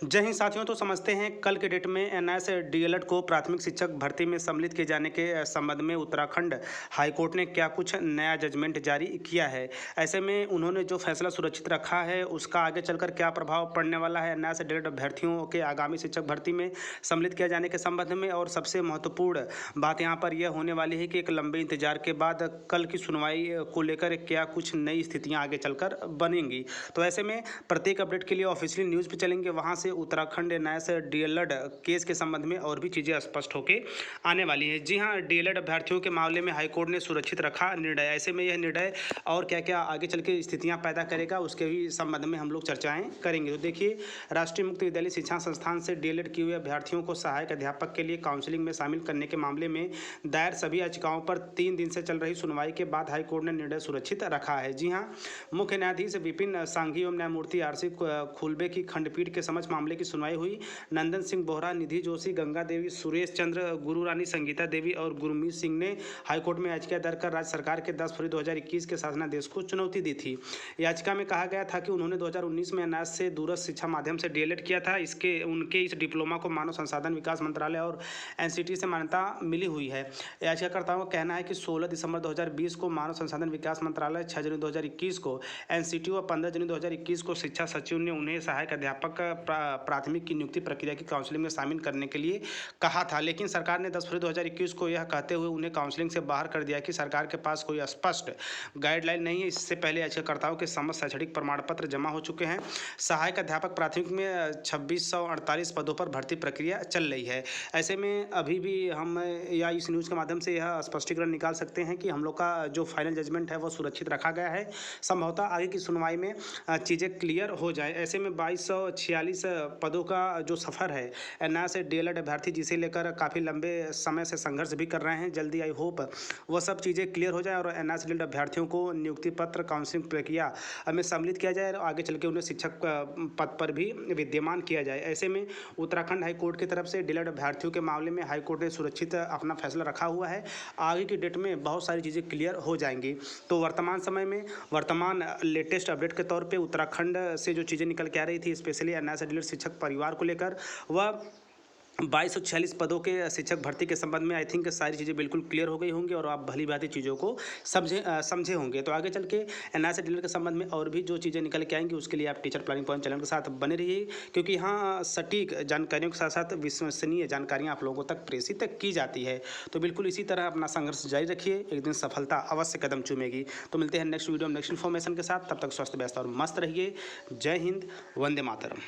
जय हिंद साथियों। तो समझते हैं कल के डेट में एनआईएस डीएलएड को प्राथमिक शिक्षक भर्ती में सम्मिलित किए जाने के संबंध में उत्तराखंड हाईकोर्ट ने क्या कुछ नया जजमेंट जारी किया है। ऐसे में उन्होंने जो फैसला सुरक्षित रखा है उसका आगे चलकर क्या प्रभाव पड़ने वाला है एनआईएस डीएलएड अभ्यर्थियों के आगामी शिक्षक भर्ती में सम्मिलित किया जाने के संबंध में। और सबसे महत्वपूर्ण बात यहाँ पर यह होने वाली है कि एक लंबे इंतजार के बाद कल की सुनवाई को लेकर क्या कुछ नई स्थितियाँ आगे चलकर बनेंगी। तो ऐसे में प्रत्येक अपडेट के लिए ऑफिशियली न्यूज़ पे चलेंगे, वहाँ से उत्तराखंड एनआईएस डीएलएड केस के संबंध में और भी चीज़ें स्पष्ट होकर आने वाली है। जी हाँ, डीएलएड अभ्यर्थियों के मामले में हाईकोर्ट ने सुरक्षित रखा निर्णय। ऐसे में यह निर्णय और क्या क्या आगे चल के स्थितियाँ पैदा करेगा उसके भी संबंध में हम लोग चर्चाएँ करेंगे। तो देखिए, राष्ट्रीय मुक्त विद्यालय शिक्षा संस्थान से डीएलएड किए हुए अभ्यर्थियों को सहायक अध्यापक के लिए काउंसलिंग में शामिल करने के मामले में दायर सभी याचिकाओं पर 3 दिन से चल रही सुनवाई के बाद हाईकोर्ट ने निर्णय सुरक्षित रखा है। जी हाँ, मुख्य न्यायाधीश विपिन सांघी एवं न्यायमूर्ति आरसी खुलबे की खंडपीठ के समक्ष मामले की सुनवाई हुई। नंदन सिंह बोहरा, निधि जोशी, गंगा देवी, सुरेश चंद्र, गुरु रानी संगीता देवी और गुरमीत सिंह ने हाईकोर्ट में याचिका दर्ज कर राज्य सरकार के 10 फरवरी 2021 के शासनादेश को चुनौती दी थी। याचिका में कहा गया था कि उन्होंने 2019 में एनआईएस से दूरस्थ शिक्षा माध्यम से डीएलएड किया था। उनके इस डिप्लोमा को मानव संसाधन विकास मंत्रालय और एनसीटी से मान्यता मिली हुई है। याचिकाकर्ताओं का कहना है कि 16 दिसंबर 2020 को मानव संसाधन विकास मंत्रालय, 6 जनवरी 2021 को एनसीटी और 15 जनवरी 2021 को शिक्षा सचिव ने उन्हें सहायक अध्यापक प्राथमिक की नियुक्ति प्रक्रिया की काउंसलिंग में शामिल करने के लिए कहा था। लेकिन सरकार ने 10 फरवरी 2021 को यह कहते हुए उन्हें काउंसलिंग से बाहर कर दिया कि सरकार के पास कोई स्पष्ट गाइडलाइन नहीं है। इससे पहले याचिकाकर्ताओं के समस्त शैक्षणिक प्रमाण पत्र जमा हो चुके हैं। सहायक अध्यापक प्राथमिक में 2648 पदों पर भर्ती प्रक्रिया चल रही है। ऐसे में अभी भी हम या इस न्यूज़ के माध्यम से यह स्पष्टीकरण निकाल सकते हैं कि हम लोग का जो फाइनल जजमेंट है वो सुरक्षित रखा गया है। संभवतः आगे की सुनवाई में चीज़ें क्लियर हो जाए। ऐसे में 2246 पदों का जो सफ़र है एनआईएस डीएलएड अभ्यर्थी जिसे लेकर काफ़ी लंबे समय से संघर्ष भी कर रहे हैं, जल्दी आई होप वो सब चीज़ें क्लियर हो जाए और एनआईएस डीएलएड अभ्यर्थियों को नियुक्ति पत्र काउंसलिंग प्रक्रिया में सम्मिलित किया जाए और आगे चल के उन्हें शिक्षक पद पर भी विद्यमान किया जाए। ऐसे में उत्तराखंड हाईकोर्ट की तरफ से डीएलएड अभ्यर्थियों के मामले में हाईकोर्ट ने सुरक्षित अपना फैसला रखा हुआ है। आगे की डेट में बहुत सारी चीज़ें क्लियर हो जाएंगी। तो वर्तमान समय में लेटेस्ट अपडेट के तौर पे उत्तराखंड से जो चीज़ें निकल के आ रही थी, स्पेशली एनआईएस डीएलएड शिक्षक परिवार को लेकर, वह 2246 पदों के शिक्षक भर्ती के संबंध में आई थिंक सारी चीज़ें बिल्कुल क्लियर हो गई होंगी और आप भली भांति चीज़ों को समझे होंगे। तो आगे चल के एनआईएस डीएलएड के संबंध में और भी जो चीज़ें निकल के आएंगी उसके लिए आप टीचर प्लानिंग पॉइंट चैनल के साथ बने रहिए, क्योंकि यहाँ सटीक जानकारियों के साथ साथ विश्वसनीय जानकारियाँ आप लोगों तक प्रेषित की जाती है। तो बिल्कुल इसी तरह अपना संघर्ष जारी रखिए, एक दिन सफलता अवश्य कदम चूमेगी। तो मिलते हैं नेक्स्ट वीडियो में नेक्स्ट इन्फॉर्मेशन के साथ। तब तक स्वस्थ, व्यस्त और मस्त रहिए। जय हिंद, वंदे मातरम।